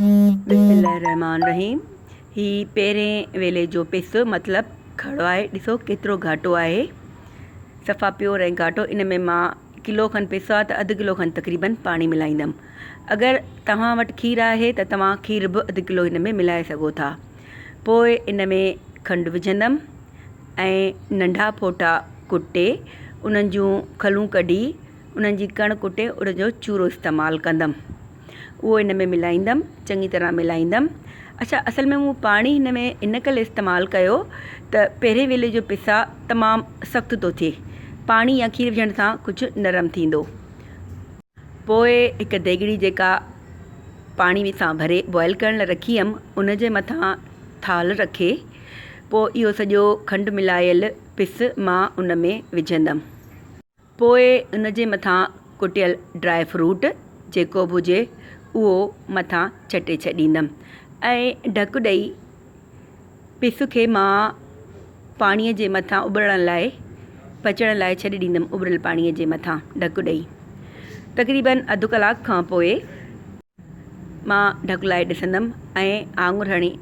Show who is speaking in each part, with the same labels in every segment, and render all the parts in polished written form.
Speaker 1: बिस्मिल्लाहिर्रहमानिर्रहीम। ही पहिरें वेले जो पिस मतिलबु खड़ो आहे। ॾिसो केतिरो घाटो आहे, सफ़ा प्योर ऐं घाटो। इन में मां किलो खनि पिस आहे त अधु किलो खनि तक़रीबन पाणी मिलाईंदमि। अगरि तव्हां वटि खीरु आहे त तव्हां खीरु बि अधु किलो हिन में मिलाए सघो था। पोइ इन में खंडु विझंदमि ऐं नंढा फोटा कुटे उन्हनि जूं खलूं कढी उन्हनि जी कण कुटे उन जो चूरो इस्तेमालु कंदमि। उहो इन में मिलाईंदमि, चङी तरह मिलाईंदमि। अच्छा, असल में मूं पाणी हिन में इन करे इस्तेमालु कयो त पहिरें वेले जो पिस आहे तमामु सख़्तु थो थिए। पाणी या खीरु विझण सां कुझु नरम थींदो। पोइ हिकु देगिड़ी जेका पाणी सां भरे बॉइल करण लाइ रखी हुअमि, उन जे मथां थाल रखे पोइ इहो सॼो खंडु मिलायल पिस मां उन में विझंदमि। पोइ उन जे मथां कुटियल ड्राई फ्रूट जेको बि हुजे उहो मथां छटे छॾींदमि ऐं ढकु ॾेई पिस खे मां पाणीअ जे मथां उॿरण लाइ पचण लाइ छॾे ॾींदमि। उॿरियल पाणीअ जे मथां ढकु ॾेई तक़रीबन अधु कलाक खां पोइ मां ढकु लाइ ॾिसंदमि ऐं आङुर हणी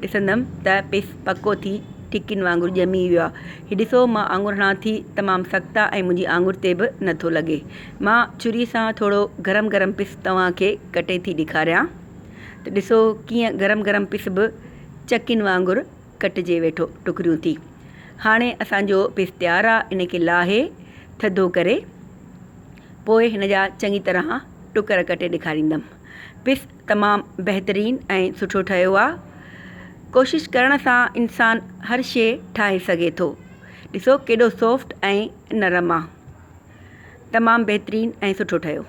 Speaker 1: ॾिसंदमि त पिस पको थी टिकियुनि वांगुरु ॼमी वियो आहे। हीउ ॾिसो, मां आङुर हणां थी, तमामु सख़्तु आहे ऐं मुंहिंजी आङुर ते बि नथो लॻे। मां छुरीअ सां थोरो गरम गरम पिस तव्हांखे कटे थी ॾेखारियां त ॾिसो कीअं गरम गरम पिस बि चकियुनि वांगुरु कटिजे वेठो टुकड़ियूं थी। हाणे असांजो पिस तयारु आहे। इन खे लाहे थधो करे पोइ हिन जा चङी तरह टुकर कटे ॾेखारींदमि। पिस तमामु बहितरीनु ऐं सुठो ठहियो आहे। कोशिशि करण सां इंसानु हर शइ ठाहे सघे थो। ॾिसो केॾो सॉफ्ट ऐं नरम आहे, तमामु बहितरीनु ऐं सुठो ठहियो।